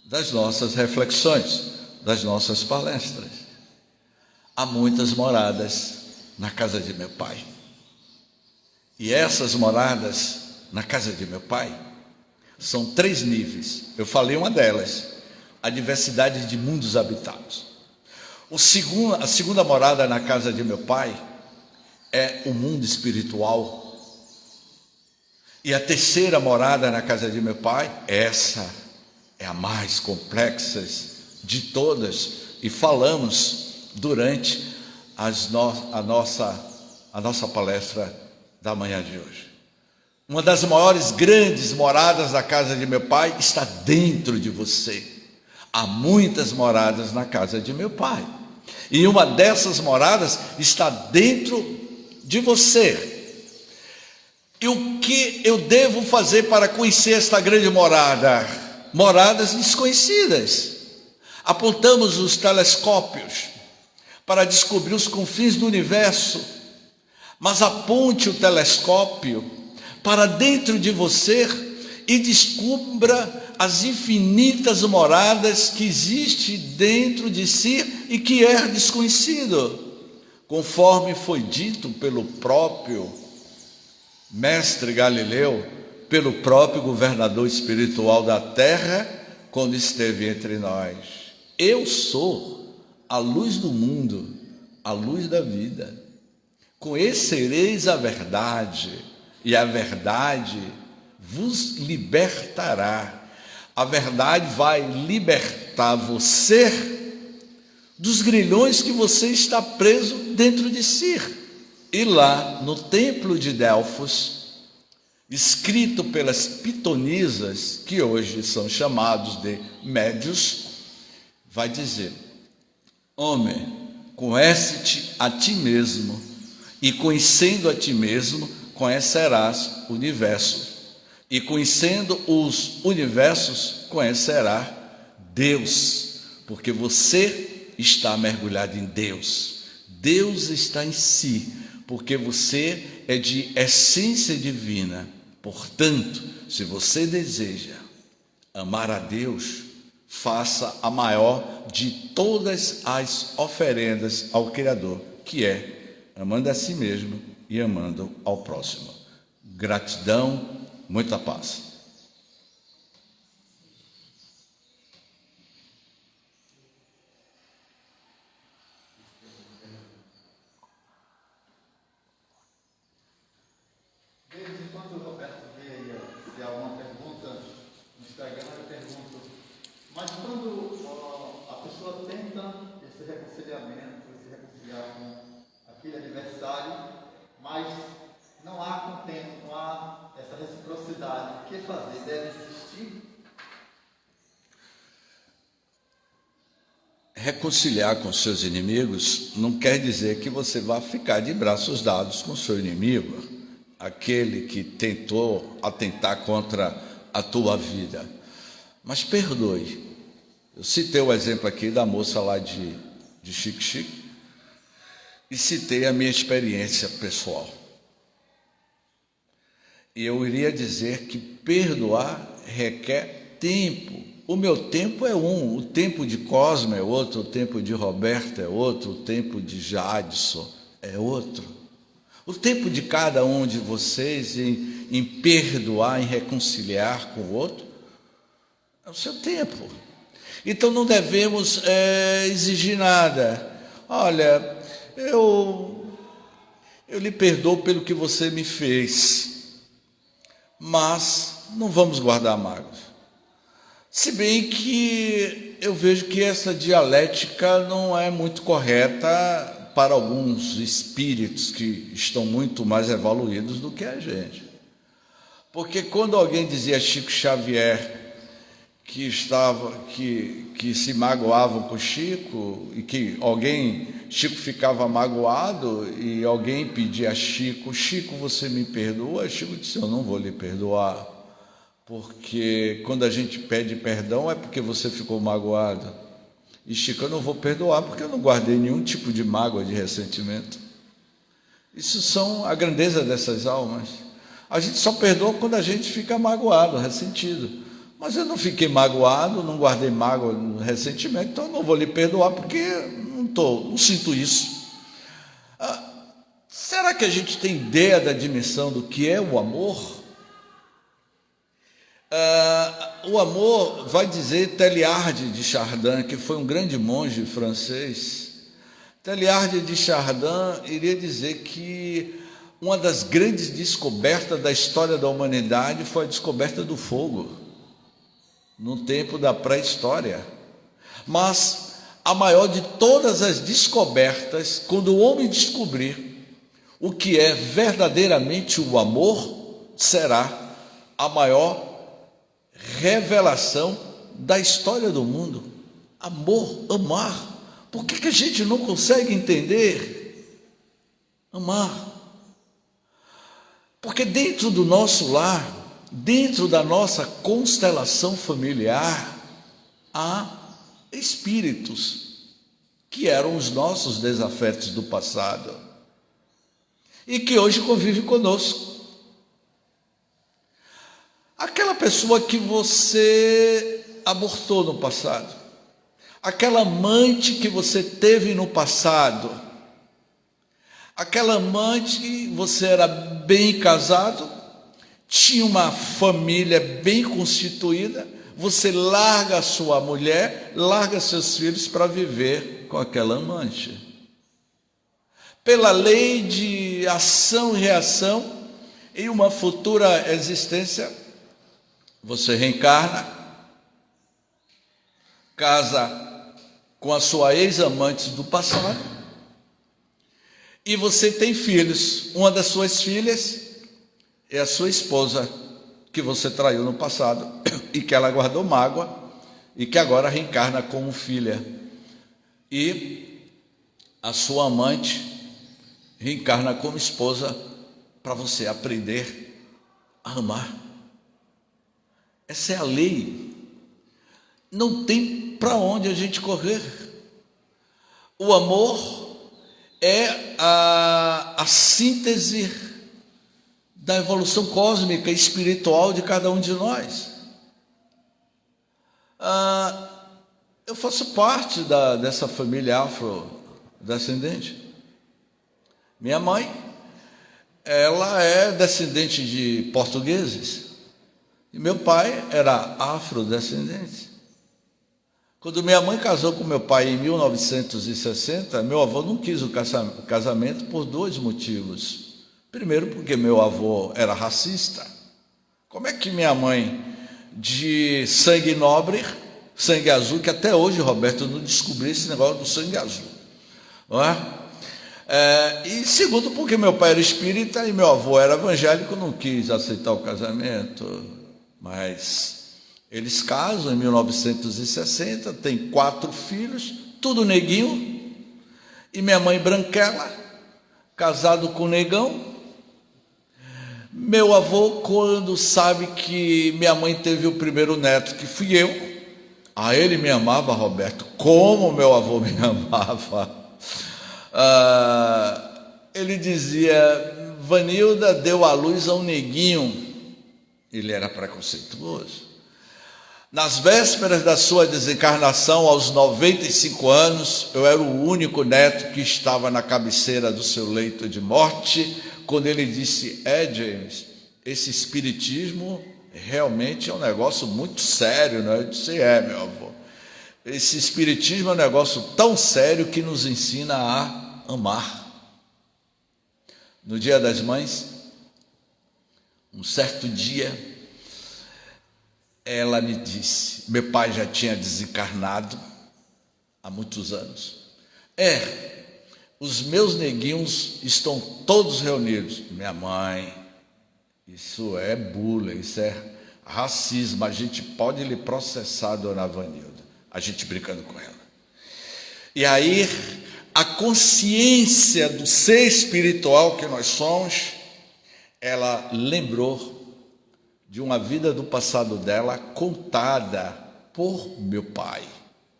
das nossas reflexões, das nossas palestras. Há muitas moradas na casa de meu pai. E essas moradas na casa de meu pai são 3 níveis. Eu falei uma delas, a diversidade de mundos habitados. A segunda morada na casa de meu pai é o mundo espiritual. E a terceira morada na casa de meu pai, essa é a mais complexa de todas, e falamos durante a nossa palestra da manhã de hoje. Uma das maiores, grandes moradas da casa de meu pai está dentro de você. Há muitas moradas na casa de meu pai, e uma dessas moradas está dentro de você. E o que eu devo fazer para conhecer esta grande morada? Moradas desconhecidas. Apontamos os telescópios para descobrir os confins do universo, mas aponte o telescópio para dentro de você e descubra as infinitas moradas que existem dentro de si e que é desconhecido, conforme foi dito pelo próprio mestre Galileu, pelo próprio governador espiritual da terra, quando esteve entre nós. Eu sou a luz do mundo, a luz da vida. Conhecereis a verdade, e a verdade vos libertará. A verdade vai libertar você dos grilhões que você está preso dentro de si. E lá no templo de Delfos, escrito pelas pitonisas, que hoje são chamados de médios, vai dizer: homem, conhece-te a ti mesmo, e conhecendo a ti mesmo, conhecerás o universo, e conhecendo os universos, conhecerá Deus. porque você está mergulhado em Deus. Deus está em si, porque você é de essência divina. Portanto, se você deseja amar a Deus, faça a maior de todas as oferendas ao Criador, que é amando a si mesmo e amando ao próximo. Gratidão, muita paz. Enquanto o Roberto vê aí se há alguma pergunta no Instagram, eu pergunto, mas quando a pessoa tenta esse reconciliamento, se reconciliar com aquele adversário, mas não há contento, não há essa reciprocidade, o que fazer? Deve insistir? Reconciliar com seus inimigos não quer dizer que você vá ficar de braços dados com seu inimigo, aquele que tentou atentar contra a tua vida. Mas perdoe. Eu citei o exemplo aqui da moça lá de Xique-Xique e citei a minha experiência pessoal. E eu iria dizer que perdoar requer tempo. O meu tempo é um, o tempo de Cosme é outro, o tempo de Roberto é outro, o tempo de Jadson é outro. O tempo de cada um de vocês em perdoar, em reconciliar com o outro, é o seu tempo. Então não devemos exigir nada. Olha, eu lhe perdoo pelo que você me fez, mas não vamos guardar mágoas. Se bem que eu vejo que essa dialética não é muito correta para alguns espíritos que estão muito mais evoluídos do que a gente. Porque quando alguém dizia Chico Xavier que se magoavam com Chico, e que Chico ficava magoado, e alguém pedia a Chico, você me perdoa? Chico disse, eu não vou lhe perdoar, porque quando a gente pede perdão é porque você ficou magoado. E Chico, eu não vou perdoar porque eu não guardei nenhum tipo de mágoa, de ressentimento. Isso são a grandeza dessas almas. A gente só perdoa quando a gente fica magoado, ressentido. Mas eu não fiquei magoado, não guardei mágoa, ressentimento, então eu não vou lhe perdoar porque não sinto isso. Será que a gente tem ideia da dimensão do que é o amor? O amor, vai dizer Teilhard de Chardin, que foi um grande monge francês. Teilhard de Chardin iria dizer que uma das grandes descobertas da história da humanidade foi a descoberta do fogo, no tempo da pré-história. Mas a maior de todas as descobertas, quando o homem descobrir o que é verdadeiramente o amor, será a maior revelação da história do mundo. Amor, amar. Por que a gente não consegue entender? Amar. Porque dentro do nosso lar, dentro da nossa constelação familiar, há espíritos que eram os nossos desafetos do passado e que hoje convivem conosco. Aquela pessoa que você abortou no passado, aquela amante que você teve no passado, aquela amante que você era bem casado, tinha uma família bem constituída, você larga a sua mulher, larga seus filhos para viver com aquela amante. Pela lei de ação e reação, em uma futura existência, você reencarna, casa com a sua ex-amante do passado, e você tem filhos. Uma das suas filhas é a sua esposa, que você traiu no passado e que ela guardou mágoa e que agora reencarna como filha. E a sua amante reencarna como esposa para você aprender a amar. Essa é a lei. Não tem para onde a gente correr. O amor é a síntese da evolução cósmica e espiritual de cada um de nós. Eu faço parte dessa família afrodescendente. Minha mãe, ela é descendente de portugueses e meu pai era afrodescendente. Quando minha mãe casou com meu pai em 1960, meu avô não quis o casamento por dois motivos. Primeiro, porque meu avô era racista. Como é que minha mãe, de sangue nobre, sangue azul, que até hoje, Roberto, não descobriu esse negócio do sangue azul, não é? E segundo, porque meu pai era espírita e meu avô era evangélico, não quis aceitar o casamento, mas eles casam em 1960, tem 4 filhos, tudo neguinho, e minha mãe branquela, casado com negão. Meu avô, quando sabe que minha mãe teve o primeiro neto, que fui eu, ele me amava, Roberto, como meu avô me amava. Ele dizia: Vanilda deu à luz a um neguinho. Ele era preconceituoso. Nas vésperas da sua desencarnação, aos 95 anos, eu era o único neto que estava na cabeceira do seu leito de morte, quando ele disse: James, esse espiritismo realmente é um negócio muito sério, não é? Eu disse: meu avô, esse espiritismo é um negócio tão sério que nos ensina a amar. No Dia das Mães, um certo dia, ela me disse, meu pai já tinha desencarnado há muitos anos, os meus neguinhos estão todos reunidos. Minha mãe, isso é bullying, isso é racismo, a gente pode lhe processar, dona Vanilda. A gente brincando com ela. E aí, a consciência do ser espiritual que nós somos, ela lembrou de uma vida do passado dela contada por meu pai.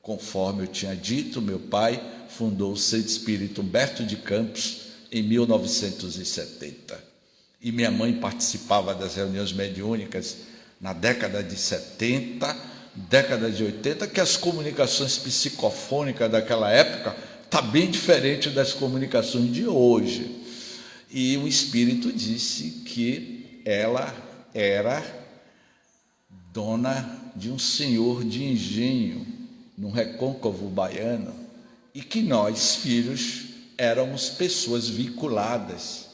Conforme eu tinha dito, meu pai fundou o Centro Espírita Humberto de Campos em 1970. E minha mãe participava das reuniões mediúnicas na década de 70, década de 80, que as comunicações psicofônicas daquela época está bem diferente das comunicações de hoje. E o espírito disse que ela era dona de um senhor de engenho no recôncavo baiano e que nós, filhos, éramos pessoas vinculadas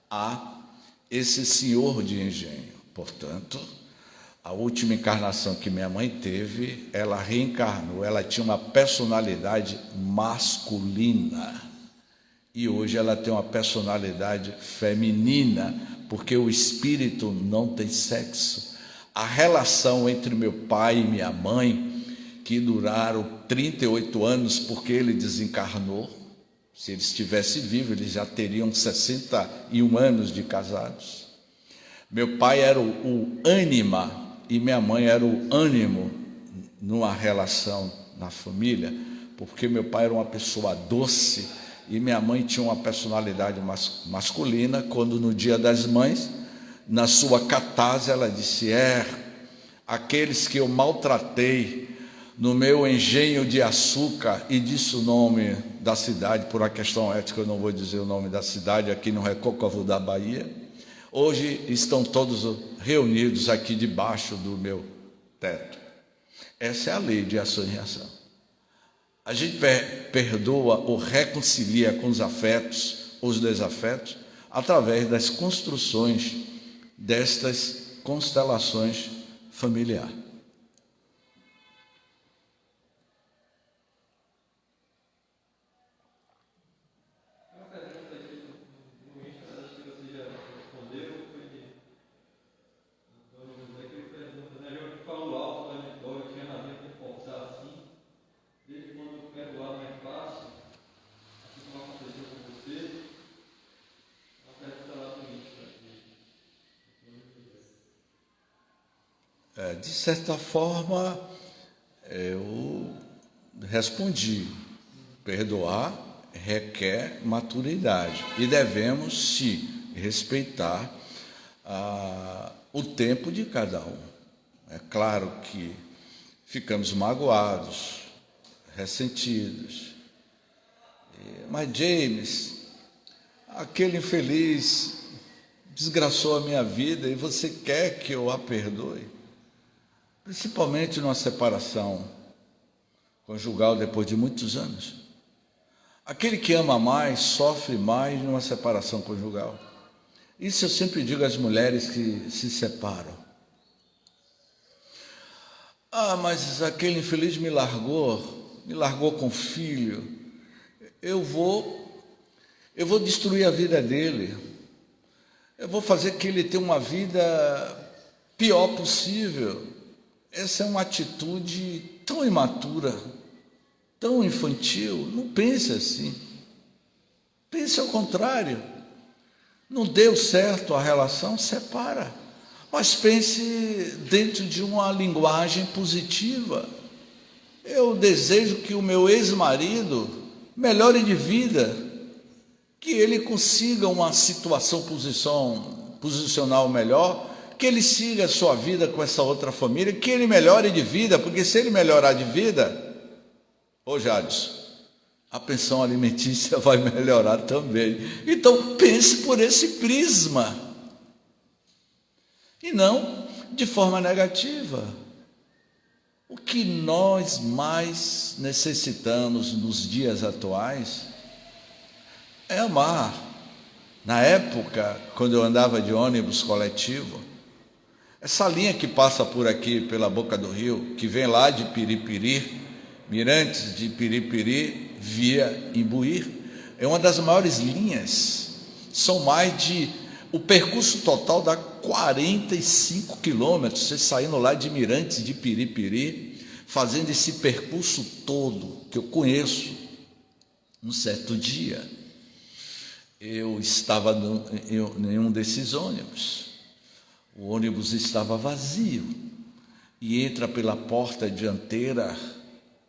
a esse senhor de engenho. Portanto, a última encarnação que minha mãe teve, ela reencarnou, ela tinha uma personalidade masculina e hoje ela tem uma personalidade feminina, porque o espírito não tem sexo. A relação entre meu pai e minha mãe, que duraram 38 anos porque ele desencarnou, se ele estivesse vivo, eles já teriam 61 anos de casados. Meu pai era o ânima e minha mãe era o ânimo numa relação na família, porque meu pai era uma pessoa doce e minha mãe tinha uma personalidade masculina. Quando no Dia das Mães, na sua catarse, ela disse: aqueles que eu maltratei no meu engenho de açúcar, e disse o nome da cidade, por uma questão ética eu não vou dizer o nome da cidade, aqui no recôncavo da Bahia, hoje estão todos reunidos aqui debaixo do meu teto. Essa é a lei de ação e reação. A gente perdoa ou reconcilia com os afetos, os desafetos, através das construções destas constelações familiares. De certa forma, eu respondi: perdoar requer maturidade e devemos se respeitar o tempo de cada um. É claro que ficamos magoados, ressentidos. Mas James, aquele infeliz desgraçou a minha vida e você quer que eu a perdoe? Principalmente numa separação conjugal depois de muitos anos. Aquele que ama mais sofre mais numa separação conjugal. Isso eu sempre digo às mulheres que se separam. Mas aquele infeliz me largou com filho. Eu vou destruir a vida dele. Eu vou fazer que ele tenha uma vida pior possível. Essa é uma atitude tão imatura, tão infantil. Não pense assim. Pense ao contrário. Não deu certo a relação, separa. Mas pense dentro de uma linguagem positiva. Eu desejo que o meu ex-marido melhore de vida, que ele consiga uma situação posicional melhor, que ele siga a sua vida com essa outra família, que ele melhore de vida, porque se ele melhorar de vida, Jadson, a pensão alimentícia vai melhorar também. Então pense por esse prisma, e não de forma negativa. O que nós mais necessitamos nos dias atuais é amar. Na época, quando eu andava de ônibus coletivo, essa linha que passa por aqui, pela boca do rio, que vem lá de Piripiri, Mirantes de Piripiri, via Imbuir, é uma das maiores linhas. São o percurso total dá 45 quilômetros, você saindo lá de Mirantes de Piripiri, fazendo esse percurso todo, que eu conheço. Um certo dia, eu estava em um desses ônibus, o ônibus estava vazio, e entra pela porta dianteira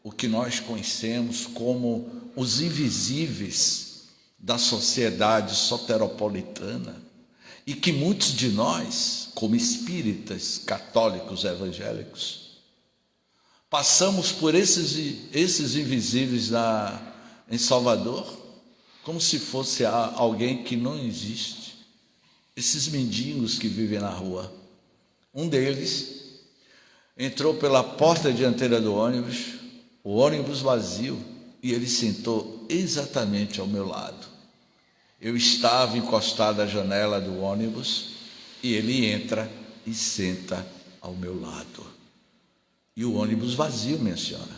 o que nós conhecemos como os invisíveis da sociedade soteropolitana, e que muitos de nós, como espíritas, católicos, evangélicos, passamos por esses invisíveis em Salvador, como se fosse alguém que não existe. Esses mendigos que vivem na rua. Um deles entrou pela porta dianteira do ônibus, o ônibus vazio, e ele sentou exatamente ao meu lado. Eu estava encostado à janela do ônibus e ele entra e senta ao meu lado. E o ônibus vazio, minha senhora.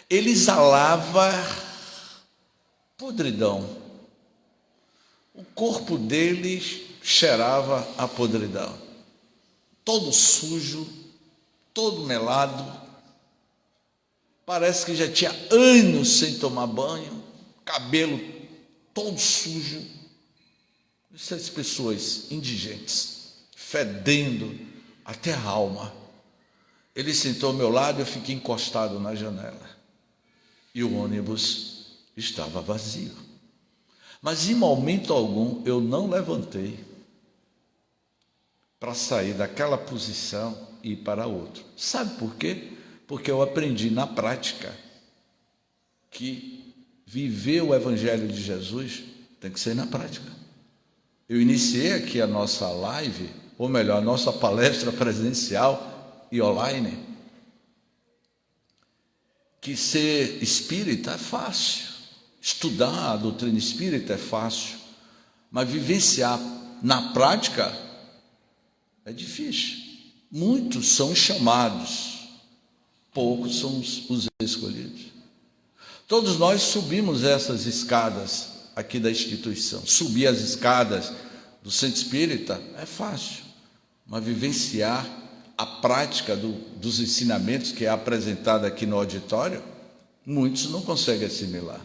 Ele exalava podridão. O corpo dele cheirava a podridão. Todo sujo, todo melado. Parece que já tinha anos sem tomar banho, cabelo todo sujo. Essas pessoas indigentes, fedendo até a alma. Ele sentou ao meu lado e eu fiquei encostado na janela. E o ônibus estava vazio. Mas em momento algum eu não levantei para sair daquela posição e ir para outra. Sabe por quê? Porque eu aprendi na prática que viver o Evangelho de Jesus tem que ser na prática. Eu iniciei aqui a nossa live, ou melhor, a nossa palestra presencial e online, que ser espírita é fácil, estudar a doutrina espírita é fácil, mas vivenciar na prática é difícil. Muitos são chamados, poucos são os escolhidos. Todos nós subimos essas escadas aqui da instituição. Subir as escadas do centro espírita é fácil, mas vivenciar a prática dos ensinamentos que é apresentada aqui no auditório, muitos não conseguem assimilar.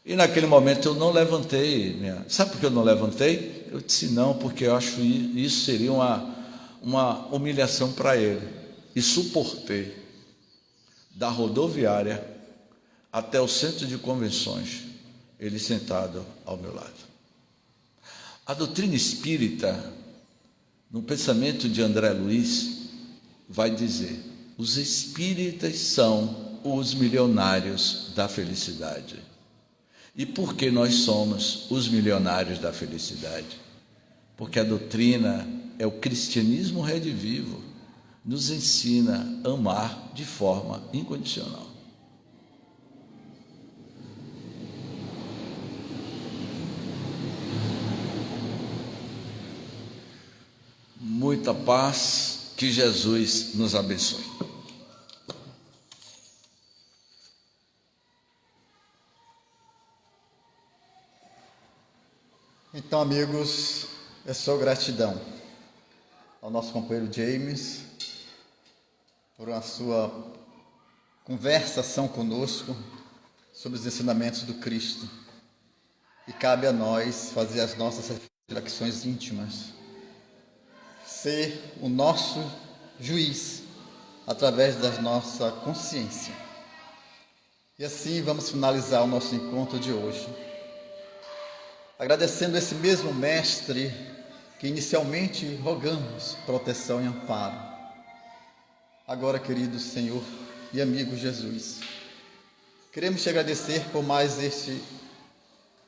E naquele momento eu não levantei. Sabe por que eu não levantei? Eu disse não, porque eu acho que isso seria uma humilhação para ele. E suportei. da rodoviária até o centro de convenções, ele sentado ao meu lado. A doutrina espírita, no pensamento de André Luiz, vai dizer: os espíritas são os milionários da felicidade. E por que nós somos os milionários da felicidade? Porque a doutrina é o cristianismo redivivo, nos ensina a amar de forma incondicional. Muita paz, que Jesus nos abençoe. Então, amigos, é só gratidão ao nosso companheiro James por a sua conversação conosco sobre os ensinamentos do Cristo. E cabe a nós fazer as nossas reflexões íntimas, ser o nosso juiz através da nossa consciência. E assim vamos finalizar o nosso encontro de hoje, agradecendo esse mesmo Mestre que inicialmente rogamos proteção e amparo. Agora, querido Senhor e amigo Jesus, queremos te agradecer por mais este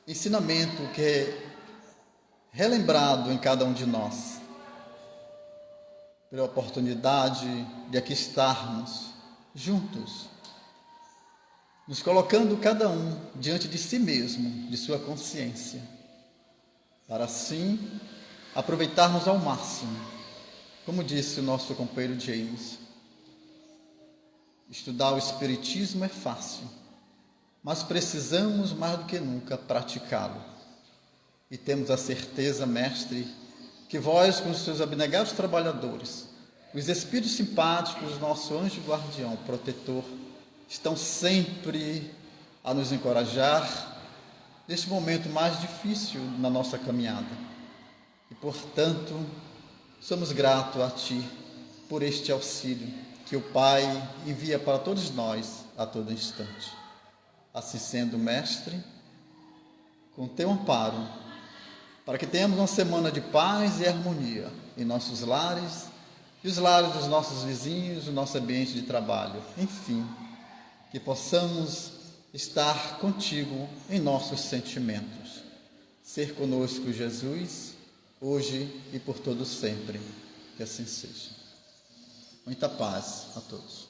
ensinamento que é relembrado em cada um de nós, pela oportunidade de aqui estarmos juntos, nos colocando cada um diante de si mesmo, de sua consciência, para assim aproveitarmos ao máximo. Como disse o nosso companheiro James, estudar o Espiritismo é fácil, mas precisamos mais do que nunca praticá-lo. E temos a certeza, Mestre, que vós, com os seus abnegados trabalhadores, os espíritos simpáticos, nosso anjo guardião, protetor, estão sempre a nos encorajar neste momento mais difícil na nossa caminhada. E, portanto, somos gratos a Ti por este auxílio que o Pai envia para todos nós a todo instante. Assim sendo, Mestre, com Teu amparo, para que tenhamos uma semana de paz e harmonia em nossos lares e os lares dos nossos vizinhos, o nosso ambiente de trabalho. Enfim, que possamos estar contigo em nossos sentimentos. Ser conosco, Jesus, hoje e por todo sempre. Que assim seja. Muita paz a todos.